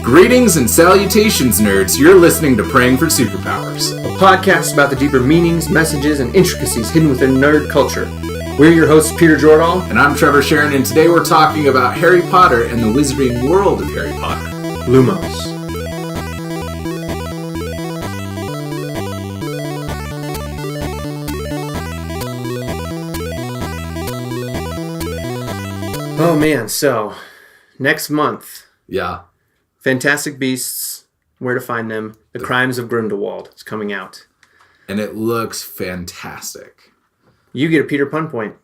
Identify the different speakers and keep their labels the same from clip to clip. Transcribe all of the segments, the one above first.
Speaker 1: Greetings and salutations, nerds. You're listening to Praying for Superpowers,
Speaker 2: a podcast about the deeper meanings, messages, and intricacies hidden within nerd culture. We're your hosts, Peter Jordahl.
Speaker 1: And I'm Trevor Sharon, and today we're talking about Harry Potter and the Wizarding World of Harry Potter.
Speaker 2: Lumos. Oh man, so next month.
Speaker 1: Yeah.
Speaker 2: Fantastic Beasts, Where to Find Them, The Crimes of Grindelwald is coming out.
Speaker 1: And it looks fantastic.
Speaker 2: You get a Peter Pun point.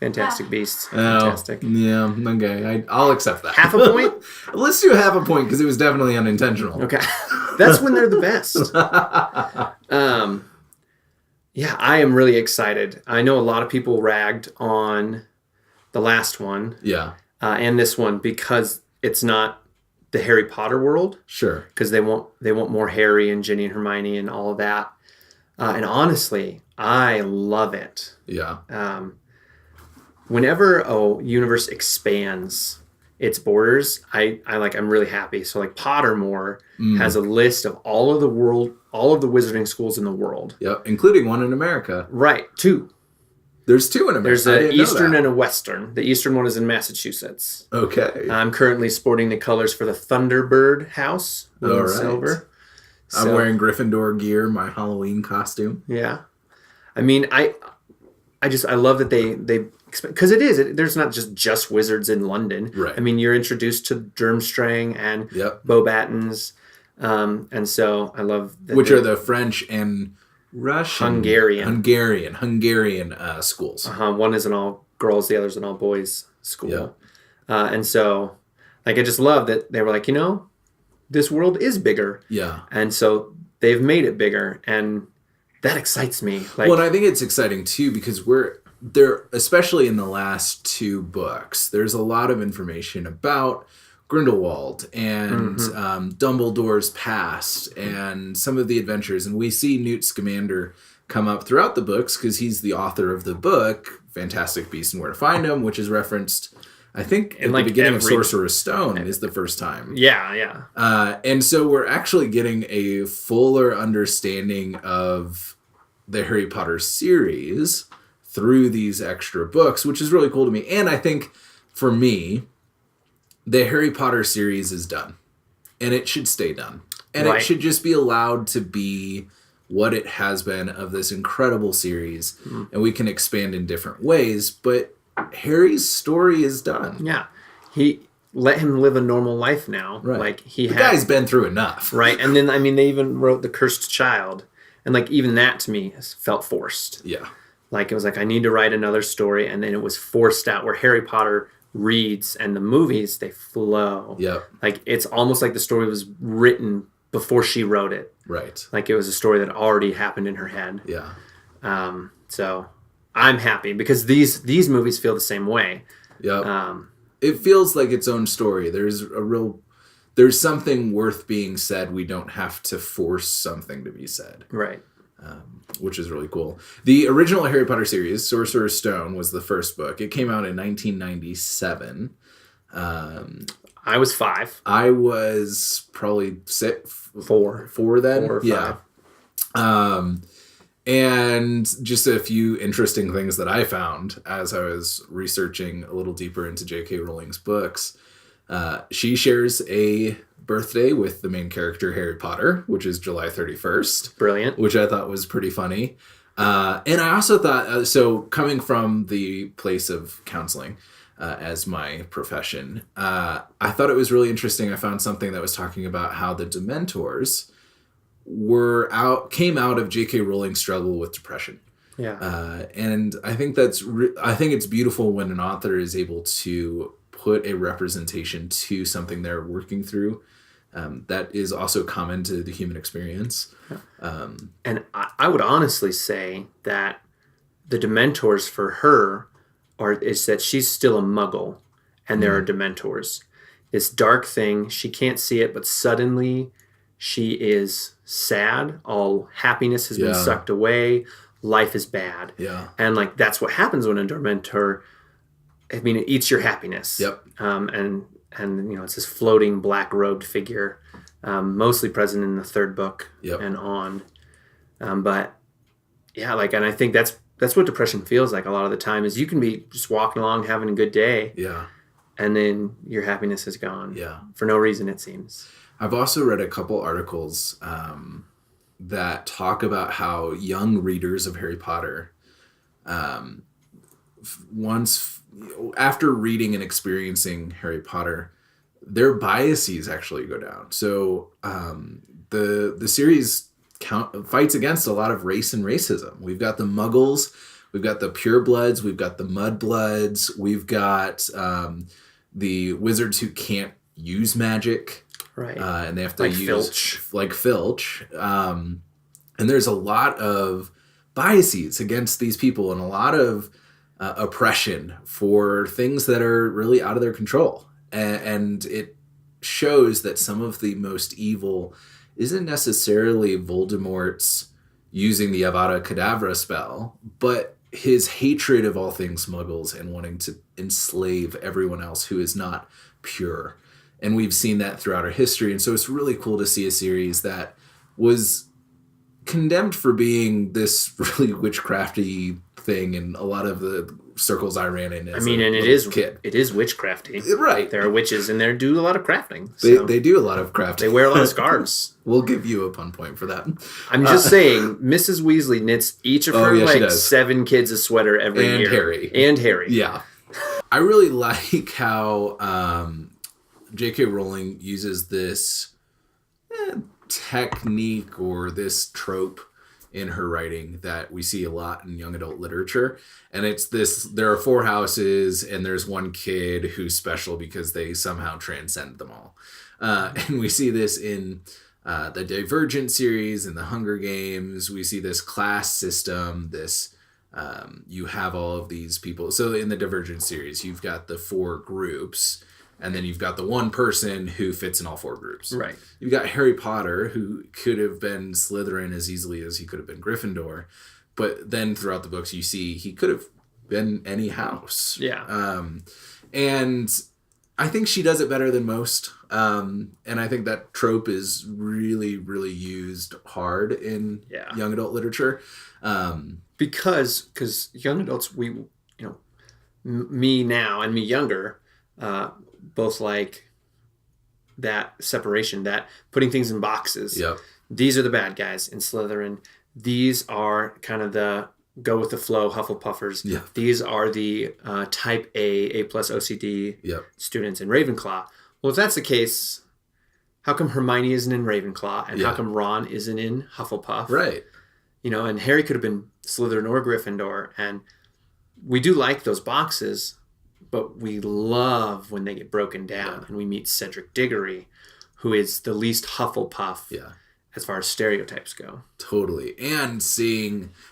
Speaker 2: Fantastic Beasts. Fantastic.
Speaker 1: Yeah, okay. I'll accept that.
Speaker 2: Half a point?
Speaker 1: Let's do half a point because it was definitely unintentional.
Speaker 2: Okay. That's when they're the best. Yeah, I am really excited. I know a lot of people ragged on the last one.
Speaker 1: Yeah.
Speaker 2: And this one because it's not the Harry Potter world.
Speaker 1: Sure.
Speaker 2: Because they want more Harry and Ginny and Hermione and all of that. And honestly, I love it.
Speaker 1: Yeah.
Speaker 2: Whenever a universe expands its borders, I'm really happy. So like Pottermore has a list of all of the wizarding schools in the world.
Speaker 1: Yep, including one in America.
Speaker 2: Right, 2.
Speaker 1: There's 2 in America.
Speaker 2: There's an Eastern and a Western. The Eastern one is in Massachusetts.
Speaker 1: Okay.
Speaker 2: I'm currently sporting the colors for the Thunderbird house in silver.
Speaker 1: I'm wearing Gryffindor gear, my Halloween costume.
Speaker 2: Yeah. I mean, I love that they because there's not just wizards in London.
Speaker 1: Right.
Speaker 2: I mean, you're introduced to Durmstrang and Beauxbatons, and so I love that.
Speaker 1: Which are the French and Russian, Hungarian schools.
Speaker 2: One is an all girls, the other's an all boys school. Yep. And so, like, I just love that they were like, this world is bigger.
Speaker 1: Yeah. And
Speaker 2: so they've made it bigger, and that excites me. Like,
Speaker 1: well, and I think it's exciting too because we're there, especially in the last 2 books. There's a lot of information about Grindelwald and Dumbledore's past and some of the adventures. And we see Newt Scamander come up throughout the books because he's the author of the book, Fantastic Beasts and Where to Find Them, which is referenced, I think, at the beginning of Sorcerer's Stone is the first time.
Speaker 2: Yeah.
Speaker 1: And so we're actually getting a fuller understanding of the Harry Potter series through these extra books, which is really cool to me. And I think, for me, the Harry Potter series is done, and it should stay done. And It should just be allowed to be what it has been of this incredible series, and we can expand in different ways, but Harry's story is done.
Speaker 2: Yeah. Let him live a normal life now.
Speaker 1: Right.
Speaker 2: Like
Speaker 1: the guy's been through enough.
Speaker 2: Right. And then, they even wrote The Cursed Child, and even that to me felt forced.
Speaker 1: Yeah.
Speaker 2: Like, it was like, I need to write another story, and then it was forced out, where Harry Potter reads and the movies, they flow.
Speaker 1: Yep.
Speaker 2: Like, it's almost like the story was written before she wrote it.
Speaker 1: Right.
Speaker 2: Like, it was a story that already happened in her head.
Speaker 1: Yeah.
Speaker 2: So I'm happy because these movies feel the same way.
Speaker 1: Yep. It feels like its own story. There's something worth being said. We don't have to force something to be said.
Speaker 2: Right.
Speaker 1: Which is really cool. The original Harry Potter series, Sorcerer's Stone, was the first book. It came out in 1997.
Speaker 2: I was 5.
Speaker 1: I was probably 4 then.
Speaker 2: 4 or 5.
Speaker 1: Yeah. And just a few interesting things that I found as I was researching a little deeper into J.K. Rowling's books. She shares a birthday with the main character, Harry Potter, which is July 31st.
Speaker 2: Brilliant.
Speaker 1: Which I thought was pretty funny. And I also thought, so coming from the place of counseling as my profession, I thought it was really interesting. I found something that was talking about how the Dementors came out of J.K. Rowling's struggle with depression.
Speaker 2: Yeah.
Speaker 1: And I think I think it's beautiful when an author is able to put a representation to something they're working through that is also common to the human experience.
Speaker 2: And I would honestly say that the Dementors for her is that she's still a muggle and there are Dementors. This dark thing, she can't see it, but suddenly she is sad. All happiness has been sucked away. Life is bad.
Speaker 1: Yeah.
Speaker 2: And that's what happens when a Dementor, it eats your happiness.
Speaker 1: Yep.
Speaker 2: And and it's this floating black robed figure, mostly present in the third book and on. But yeah, and I think that's what depression feels like a lot of the time. Is you can be just walking along having a good day, and then your happiness is gone, for no reason, it seems.
Speaker 1: I've also read a couple articles that talk about how young readers of Harry Potter, once after reading and experiencing Harry Potter, their biases actually go down. So the series fights against a lot of race and racism. We've got the Muggles, we've got the purebloods, we've got the mudbloods, we've got the wizards who can't use magic,
Speaker 2: right?
Speaker 1: And they have to use Filch. And there's a lot of biases against these people and a lot of oppression for things that are really out of their control. And it shows that some of the most evil isn't necessarily Voldemort's using the Avada Kedavra spell, but his hatred of all things Muggles and wanting to enslave everyone else who is not pure. And we've seen that throughout our history. And so it's really cool to see a series that was condemned for being this really witchcrafty thing in a lot of the circles I ran in as a kid.
Speaker 2: It is witchcrafty.
Speaker 1: Right.
Speaker 2: There are witches in there do a lot of crafting.
Speaker 1: So they do a lot of crafting.
Speaker 2: They wear a lot of scarves.
Speaker 1: We'll give you a pun point for that.
Speaker 2: I'm just saying, Mrs. Weasley knits each of her 7 kids a sweater every year. And Harry.
Speaker 1: Yeah. I really like how J.K. Rowling uses this technique or this trope in her writing that we see a lot in young adult literature. And it's this, there are 4 houses and there's one kid who's special because they somehow transcend them all. And we see this in the Divergent series and the Hunger Games. We see this class system, this you have all of these people. So in the Divergent series, you've got the 4 groups, and then you've got the one person who fits in all 4 groups.
Speaker 2: Right.
Speaker 1: You've got Harry Potter, who could have been Slytherin as easily as he could have been Gryffindor. But then throughout the books, you see he could have been any house.
Speaker 2: Yeah.
Speaker 1: And I think she does it better than most. And I think that trope is really, really used hard in young adult literature.
Speaker 2: Because young adults, me now and me younger, both like that separation, that putting things in boxes.
Speaker 1: Yep.
Speaker 2: These are the bad guys in Slytherin. These are kind of the go with the flow Hufflepuffers.
Speaker 1: Yep.
Speaker 2: These are the type A plus OCD students in Ravenclaw. Well, if that's the case, how come Hermione isn't in Ravenclaw and how come Ron isn't in Hufflepuff?
Speaker 1: Right.
Speaker 2: And Harry could have been Slytherin or Gryffindor. And we do like those boxes, but we love when they get broken down and we meet Cedric Diggory, who is the least Hufflepuff as far as stereotypes go.
Speaker 1: Totally. And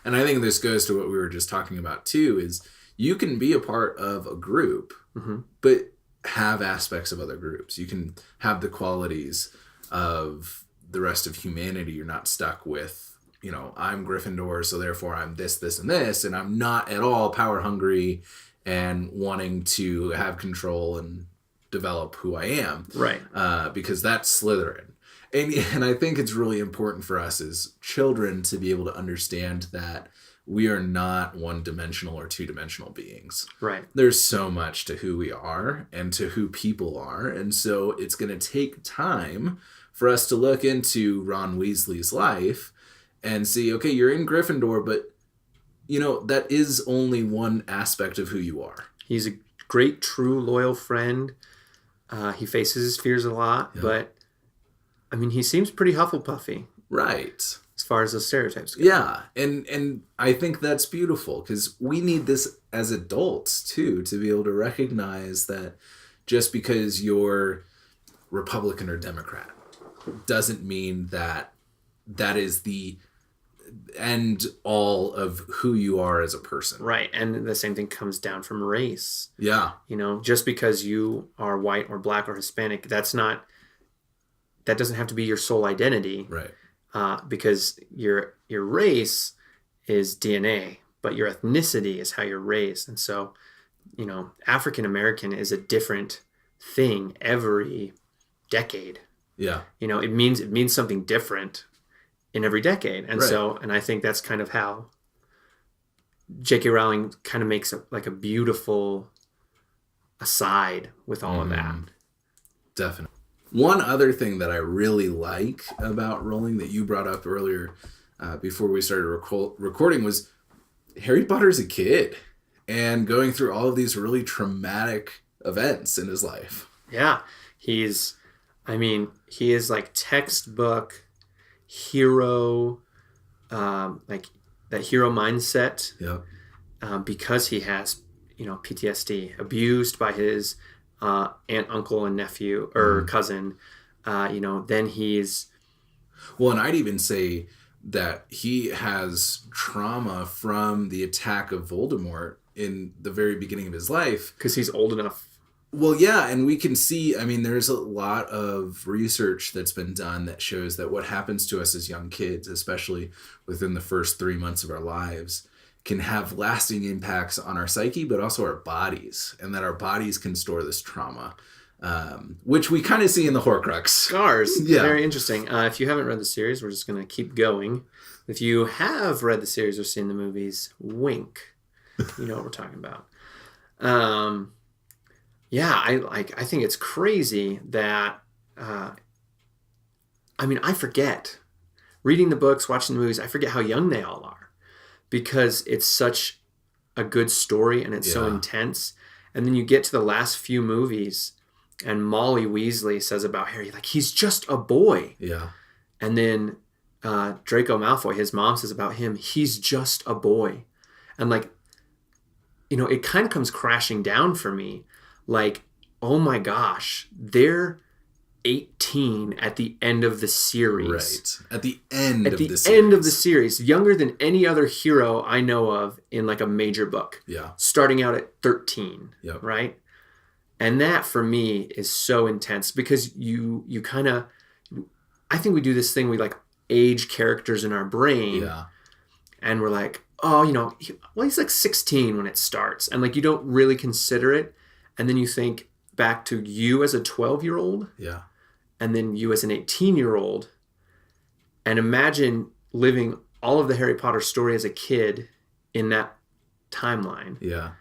Speaker 1: I think this goes to what we were just talking about too, is you can be a part of a group, but have aspects of other groups. You can have the qualities of the rest of humanity. You're not stuck with, I'm Gryffindor, so therefore I'm this, this, and this, and I'm not at all power hungry and wanting to have control and develop who I am.
Speaker 2: Right.
Speaker 1: Because that's Slytherin. And I think it's really important for us as children to be able to understand that we are not one-dimensional or two-dimensional beings.
Speaker 2: Right.
Speaker 1: There's so much to who we are and to who people are. And so it's going to take time for us to look into Ron Weasley's life and see, okay, you're in Gryffindor, but that is only one aspect of who you are.
Speaker 2: He's a great, true, loyal friend. He faces his fears a lot, but he seems pretty Hufflepuffy.
Speaker 1: Right.
Speaker 2: As far as the stereotypes go.
Speaker 1: Yeah. And I think that's beautiful because we need this as adults too, to be able to recognize that just because you're Republican or Democrat doesn't mean that is the end all of who you are as a person.
Speaker 2: Right. And the same thing comes down from race.
Speaker 1: Yeah.
Speaker 2: Just because you are white or black or Hispanic, that doesn't have to be your sole identity.
Speaker 1: Right.
Speaker 2: Because your race is DNA, but your ethnicity is how you're raised. And so, African American is a different thing every decade.
Speaker 1: Yeah.
Speaker 2: It means something different in every decade. And and I think that's kind of how J.K. Rowling kind of makes a beautiful aside with all of that.
Speaker 1: Definitely. One other thing that I really like about Rowling that you brought up earlier before we started recording was Harry Potter's a kid and going through all of these really traumatic events in his life.
Speaker 2: Yeah. He is like textbook hero, like that hero mindset.
Speaker 1: Yeah.
Speaker 2: Because he has, PTSD, abused by his aunt, uncle, and nephew or cousin. Then he's...
Speaker 1: Well, and I'd even say that he has trauma from the attack of Voldemort in the very beginning of his life.
Speaker 2: Because he's old enough.
Speaker 1: Well, yeah, and we can see, there's a lot of research that's been done that shows that what happens to us as young kids, especially within the first 3 months of our lives, can have lasting impacts on our psyche, but also our bodies, and that our bodies can store this trauma, which we kind of see in the Horcrux.
Speaker 2: Scars.
Speaker 1: Yeah.
Speaker 2: Very interesting. If you haven't read the series, we're just going to keep going. If you have read the series or seen the movies, wink. You know what we're talking about. I think it's crazy that, I forget. Reading the books, watching the movies, I forget how young they all are. Because it's such a good story and it's so intense. And then you get to the last few movies and Molly Weasley says about Harry, like, he's just a boy.
Speaker 1: Yeah.
Speaker 2: And then Draco Malfoy, his mom, says about him, he's just a boy. And it kind of comes crashing down for me. Like, oh my gosh, they're 18 at the end of the series.
Speaker 1: Right. At the end of the series.
Speaker 2: End of the series. Younger than any other hero I know of in like a major book.
Speaker 1: Yeah.
Speaker 2: Starting out at 13.
Speaker 1: Yep.
Speaker 2: Right? And that for me is so intense because you kind of, I think we do this thing, we like age characters in our brain.
Speaker 1: Yeah.
Speaker 2: And we're like, oh, he's like 16 when it starts. And like, you don't really consider it. And then you think back to you as a 12-year-old.
Speaker 1: Yeah.
Speaker 2: And then you as an 18-year-old, and imagine living all of the Harry Potter story as a kid in that timeline.
Speaker 1: Yeah.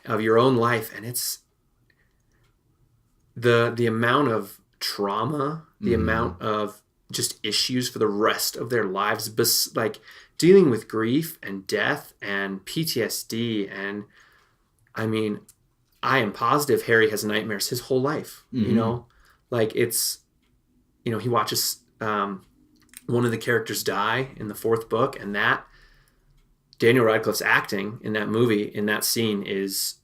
Speaker 2: Of your own life. And it's the amount of trauma, the amount of just issues for the rest of their lives, like dealing with grief and death and PTSD. And I am positive Harry has nightmares his whole life, Like it's, he watches one of the characters die in the 4th book, and that Daniel Radcliffe's acting in that movie, in that scene, is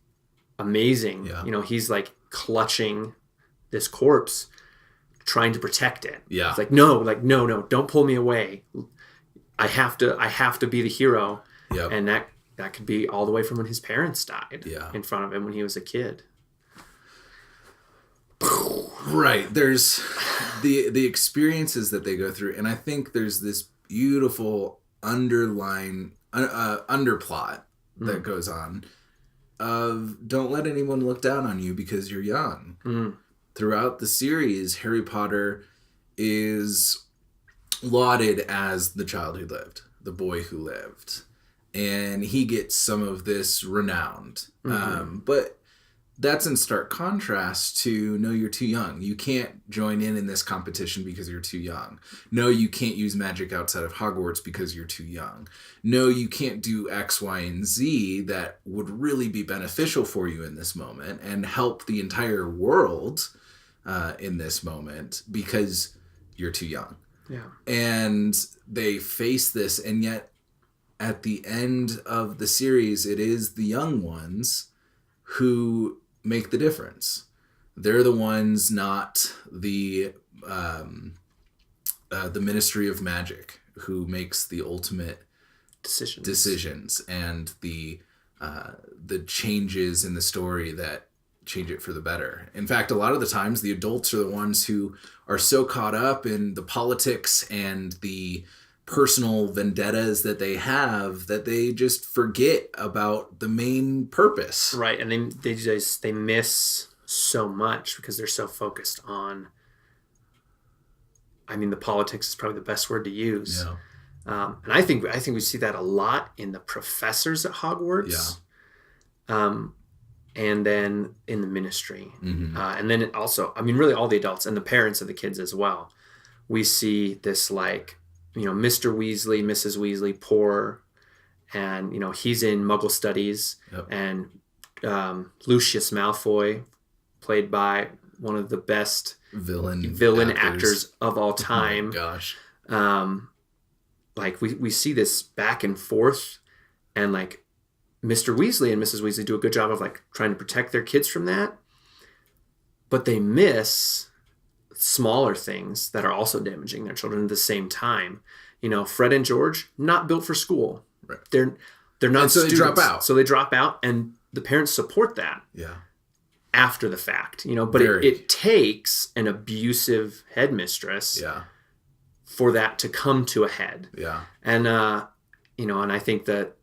Speaker 2: amazing.
Speaker 1: Yeah.
Speaker 2: He's like clutching this corpse, trying to protect it.
Speaker 1: Yeah.
Speaker 2: It's like, no, don't pull me away. I have to be the hero.
Speaker 1: Yep.
Speaker 2: And that could be all the way from when his parents died
Speaker 1: in
Speaker 2: front of him when he was a kid.
Speaker 1: Right. There's the experiences that they go through, and I think there's this beautiful underplot that goes on of don't let anyone look down on you because you're young. Throughout the series, Harry Potter is lauded as the child who lived, the boy who lived, and he gets some of this renowned. But that's in stark contrast to, no, you're too young. You can't join in this competition because you're too young. No, you can't use magic outside of Hogwarts because you're too young. No, you can't do X, Y, and Z that would really be beneficial for you in this moment and help the entire world in this moment because you're too young.
Speaker 2: Yeah.
Speaker 1: And they face this, and yet at the end of the series, it is the young ones who make the difference. They're the ones, not the Ministry of Magic, who makes the ultimate decisions and the changes in the story that change it for the better. In fact, a lot of the times the adults are the ones who are so caught up in the politics and the personal vendettas that they have that they just forget about the main purpose.
Speaker 2: Right, and they miss so much because they're so focused on, I mean, the politics is probably the best word to use.
Speaker 1: Yeah.
Speaker 2: And I think we see that a lot in the professors at Hogwarts. And then in the ministry. And then also, I mean, really all the adults and the parents of the kids as well. We see this like, you know, Mr. Weasley, Mrs. Weasley, poor, and, you know, he's in Muggle studies. And Lucius Malfoy, played by one of the best villain actors of all time.
Speaker 1: Oh my gosh.
Speaker 2: Like we see this back and forth, and like Mr. Weasley and Mrs. Weasley do a good job of like trying to protect their kids from that, but they miss smaller things that are also damaging their children at the same time. You know, Fred and George, not built for school.
Speaker 1: Right.
Speaker 2: They're not
Speaker 1: and so
Speaker 2: students,
Speaker 1: they drop out.
Speaker 2: So they drop out, and the parents support that.
Speaker 1: Yeah.
Speaker 2: After the fact, you know, but it takes an abusive headmistress.
Speaker 1: Yeah.
Speaker 2: For that to come to a head.
Speaker 1: Yeah.
Speaker 2: And you know, and I think that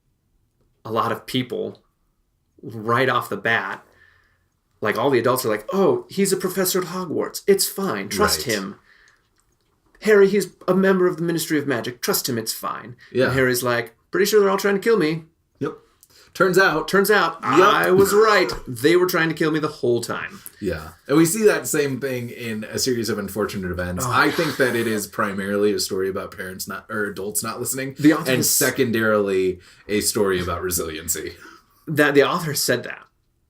Speaker 2: a lot of people right off the bat, like all the adults are like, oh, he's a professor at Hogwarts. It's fine. Trust him. Harry, he's a member of the Ministry of Magic. Trust him. It's fine. Yeah. And Harry's like, pretty sure they're all trying to kill me.
Speaker 1: Yep. Turns out,
Speaker 2: I was right. They were trying to kill me the whole time.
Speaker 1: Yeah. And we see that same thing in A Series of Unfortunate Events. I think that it is primarily a story about parents or adults not listening. And secondarily, a story about resiliency.
Speaker 2: That the author said that.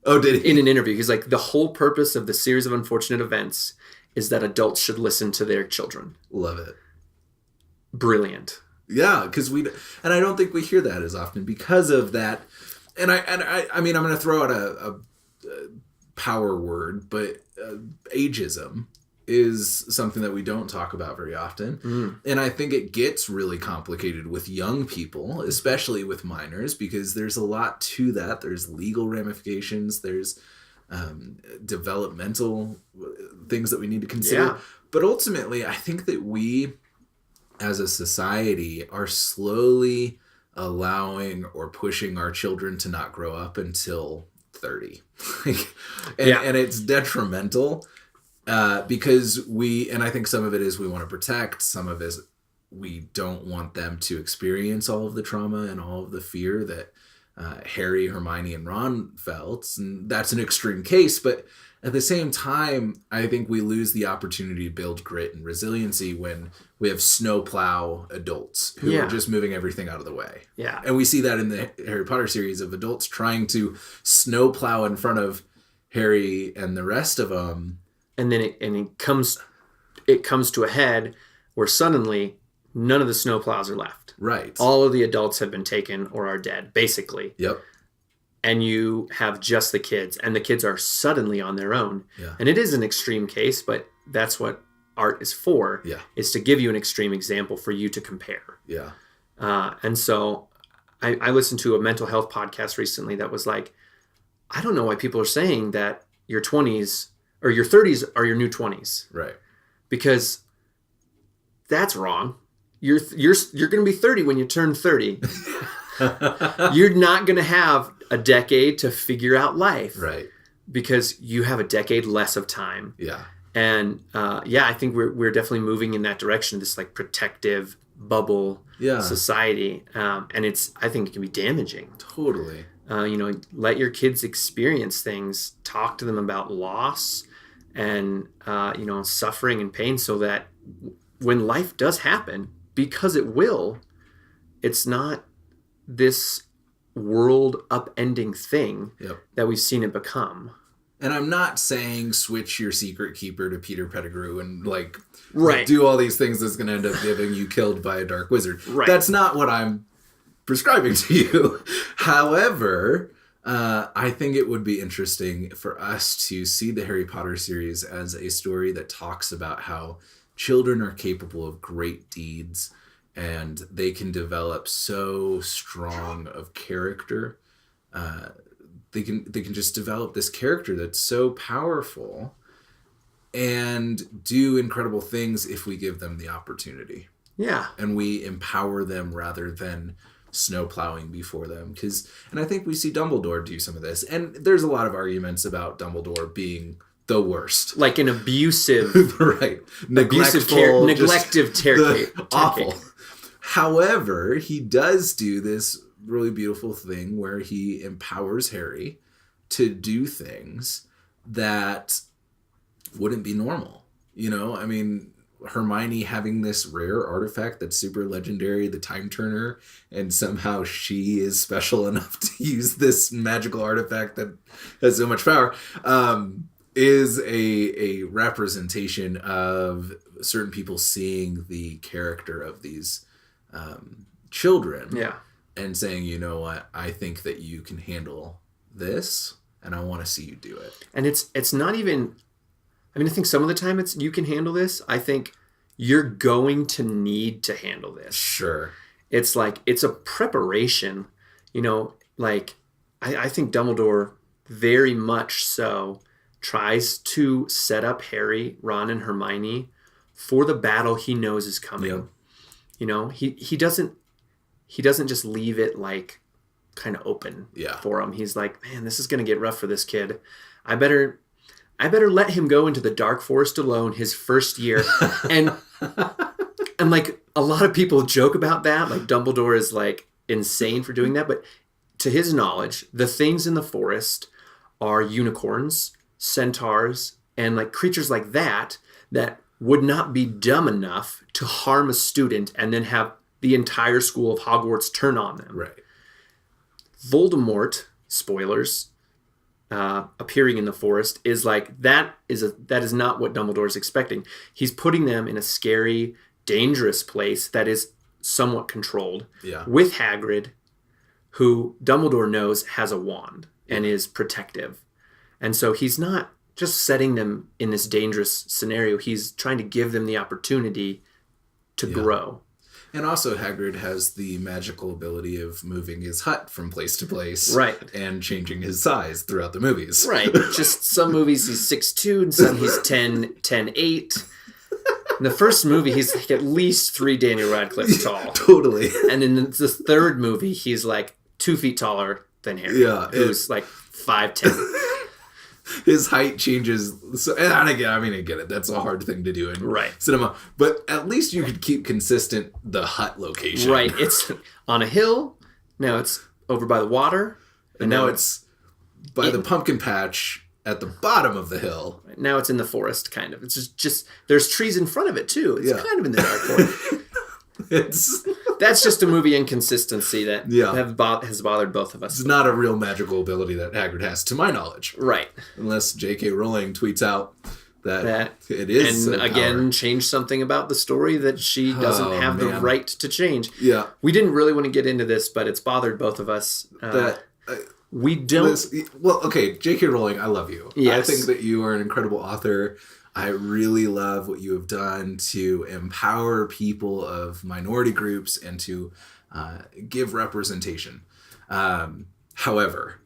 Speaker 1: Oh, did he?
Speaker 2: In an interview. He's like, the whole purpose of the Series of Unfortunate Events is that adults should listen to their children.
Speaker 1: Love it.
Speaker 2: Brilliant.
Speaker 1: Yeah, because and I don't think we hear that as often because of that. And I mean, I'm going to throw out a power word, but ageism is something that we don't talk about very often. And I think it gets really complicated with young people, especially with minors, because there's a lot to that. There's legal ramifications. There's developmental things that we need to consider. Yeah. But ultimately, I think that we, as a society, are slowly allowing or pushing our children to not grow up until 30. And it's detrimental because and I think some of it is we want to protect, some of it is we don't want them to experience all of the trauma and all of the fear that Harry, Hermione, and Ron felt. And that's an extreme case, but at the same time, I think we lose the opportunity to build grit and resiliency when we have snowplow adults who are just moving everything out of the way.
Speaker 2: Yeah.
Speaker 1: And we see that in the Harry Potter series of adults trying to snowplow in front of Harry and the rest of them.
Speaker 2: And then it comes to a head where suddenly none of the snowplows are left.
Speaker 1: Right.
Speaker 2: All of the adults have been taken or are dead, basically.
Speaker 1: Yep.
Speaker 2: And you have just the kids, and the kids are suddenly on their own.
Speaker 1: Yeah.
Speaker 2: And it is an extreme case, but that's what art is for, is to give you an extreme example for you to compare.
Speaker 1: Yeah.
Speaker 2: And so I listened to a mental health podcast recently that was like, I don't know why people are saying that your 20s or your 30s are your new 20s.
Speaker 1: Right.
Speaker 2: Because that's wrong. You're going to be 30 when you turn 30. You're not going to have a decade to figure out life.
Speaker 1: Right.
Speaker 2: Because you have a decade less of time.
Speaker 1: Yeah.
Speaker 2: And I think we're definitely moving in that direction, this like protective bubble society. And I think it can be damaging.
Speaker 1: Totally.
Speaker 2: Let your kids experience things, talk to them about loss and, suffering and pain so that when life does happen, because it will, it's not this world upending thing that we've seen it become.
Speaker 1: And I'm not saying switch your secret keeper to Peter Pettigrew and
Speaker 2: do
Speaker 1: all these things that's going to end up getting you killed by a dark wizard.
Speaker 2: Right.
Speaker 1: That's not what I'm prescribing to you. However, I think it would be interesting for us to see the Harry Potter series as a story that talks about how children are capable of great deeds and they can develop so strong of character. They can just develop this character that's so powerful and do incredible things if we give them the opportunity.
Speaker 2: Yeah.
Speaker 1: And we empower them rather than snow plowing before them. And I think we see Dumbledore do some of this. And there's a lot of arguments about Dumbledore being the worst.
Speaker 2: Like an abusive,
Speaker 1: Right.
Speaker 2: neglective
Speaker 1: awful. However, he does do this really beautiful thing where he empowers Harry to do things that wouldn't be normal. You know, I mean, Hermione having this rare artifact that's super legendary, the Time Turner, and somehow she is special enough to use this magical artifact that has so much power, is a representation of certain people seeing the character of these children.
Speaker 2: Yeah.
Speaker 1: And saying, you know what, I think that you can handle this, and I want to see you do it.
Speaker 2: And it's not even, I mean, I think some of the time it's, you can handle this. I think you're going to need to handle this.
Speaker 1: Sure.
Speaker 2: It's like, it's a preparation, you know, like, I think Dumbledore very much so tries to set up Harry, Ron, and Hermione for the battle he knows is coming.
Speaker 1: Yep.
Speaker 2: You know, he doesn't just leave it like kind of open for him. He's like, man, this is going to get rough for this kid. I better let him go into the dark forest alone his first year. And like a lot of people joke about that. Like Dumbledore is like insane for doing that. But to his knowledge, the things in the forest are unicorns, centaurs, and like creatures like that would not be dumb enough to harm a student and then have the entire school of Hogwarts turn on them.
Speaker 1: Right.
Speaker 2: Voldemort, spoilers, appearing in the forest is like, that is not what Dumbledore is expecting. He's putting them in a scary, dangerous place that is somewhat controlled with Hagrid, who Dumbledore knows has a wand and is protective. And so he's not just setting them in this dangerous scenario. He's trying to give them the opportunity to grow.
Speaker 1: And also Hagrid has the magical ability of moving his hut from place to place.
Speaker 2: Right.
Speaker 1: And changing his size throughout the movies.
Speaker 2: Right. Just some movies he's 6'2", and some he's 10'8". In the first movie, he's like at least 3 Daniel Radcliffe tall.
Speaker 1: Totally.
Speaker 2: And in the third movie, he's like 2 feet taller than Harry.
Speaker 1: Yeah.
Speaker 2: Who's like 5'10".
Speaker 1: His height changes. So, and I get it. That's a hard thing to do in cinema. But at least you could keep consistent the hut location.
Speaker 2: Right. It's on a hill. Now it's over by the water.
Speaker 1: And now it's by the pumpkin patch at the bottom of the hill.
Speaker 2: Now it's in the forest, kind of. It's just there's trees in front of it, too. It's kind of in the dark corner. That's just a movie inconsistency that has bothered both of us.
Speaker 1: It's not a real magical ability that Hagrid has, to my knowledge.
Speaker 2: Right.
Speaker 1: Unless J.K. Rowling tweets out that it is.
Speaker 2: And again, change something about the story that she doesn't have the right to change.
Speaker 1: Yeah.
Speaker 2: We didn't really want to get into this, but it's bothered both of us. We don't...
Speaker 1: okay, J.K. Rowling, I love you.
Speaker 2: Yes.
Speaker 1: I think that you are an incredible author. I really love what you have done to empower people of minority groups and to give representation. However,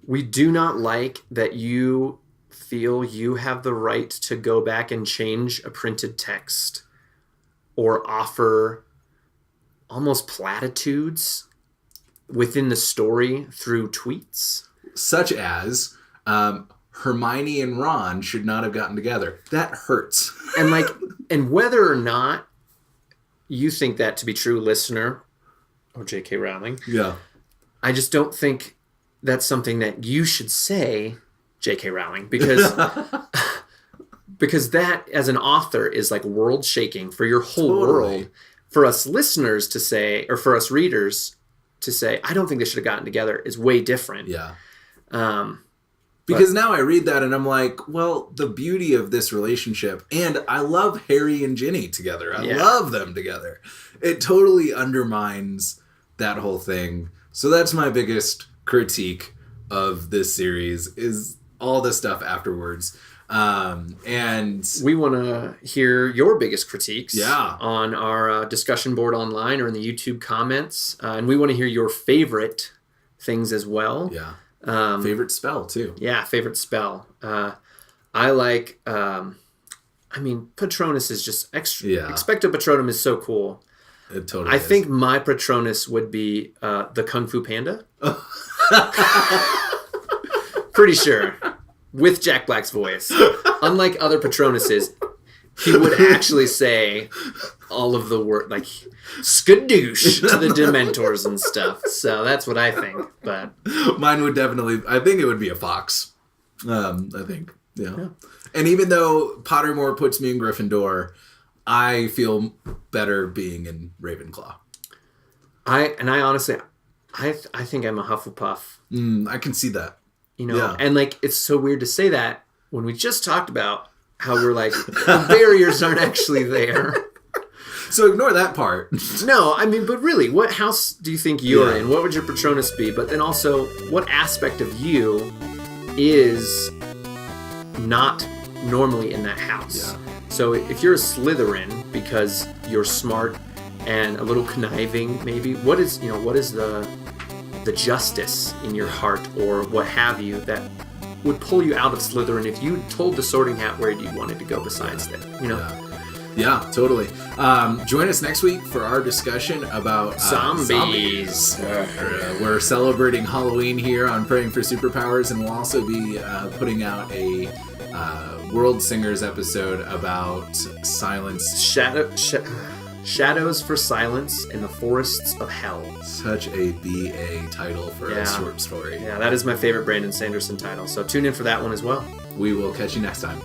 Speaker 2: we do not like that you feel you have the right to go back and change a printed text or offer almost platitudes within the story through tweets.
Speaker 1: Such as... Hermione and Ron should not have gotten together. That hurts.
Speaker 2: And whether or not you think that to be true, listener, or J.K. Rowling, I just don't think that's something that you should say, J.K. Rowling, because that as an author is like world shaking for your whole world. For us listeners to say, or for us readers to say, I don't think they should have gotten together is way different.
Speaker 1: Yeah. Because now I read that and I'm like, well, the beauty of this relationship, and I love Harry and Ginny together. I love them together. It totally undermines that whole thing. So that's my biggest critique of this series is all the stuff afterwards. And
Speaker 2: we want to hear your biggest critiques
Speaker 1: Yeah.
Speaker 2: on our discussion board online or in the YouTube comments. And we want to hear your favorite things as well.
Speaker 1: Yeah. Favorite spell, too.
Speaker 2: Yeah, favorite spell. I like, Patronus is just extra.
Speaker 1: Yeah.
Speaker 2: Expecto Patronum is so cool.
Speaker 1: It totally
Speaker 2: I
Speaker 1: is.
Speaker 2: think my Patronus would be the Kung Fu Panda. Pretty sure. with Jack Black's voice. Unlike other Patronuses, he would actually say all of the word, like, skadoosh to the Dementors and stuff. So that's what I think. But
Speaker 1: mine would definitely, I think it would be a fox. I think, yeah. And even though Pottermore puts me in Gryffindor, I feel better being in Ravenclaw.
Speaker 2: I honestly, I think I'm a Hufflepuff.
Speaker 1: I can see that.
Speaker 2: You know, and like, it's so weird to say that when we just talked about how we're like, the barriers aren't actually there.
Speaker 1: So ignore that part.
Speaker 2: No, I mean, but really, what house do you think you're in? What would your Patronus be? But then also, what aspect of you is not normally in that house? Yeah. So if you're a Slytherin because you're smart and a little conniving, maybe, what is the justice in your heart or what have you that would pull you out of Slytherin if you told the Sorting Hat where you wanted to go besides that, you know?
Speaker 1: Yeah, totally. Join us next week for our discussion about
Speaker 2: zombies.
Speaker 1: We're celebrating Halloween here on Praying for Superpowers, and we'll also be putting out a World Singers episode about silence.
Speaker 2: Shadows for Silence in the Forests of Hell.
Speaker 1: Such a BA title for a short story.
Speaker 2: Yeah, that is my favorite Brandon Sanderson title. So tune in for that one as well.
Speaker 1: We will catch you next time.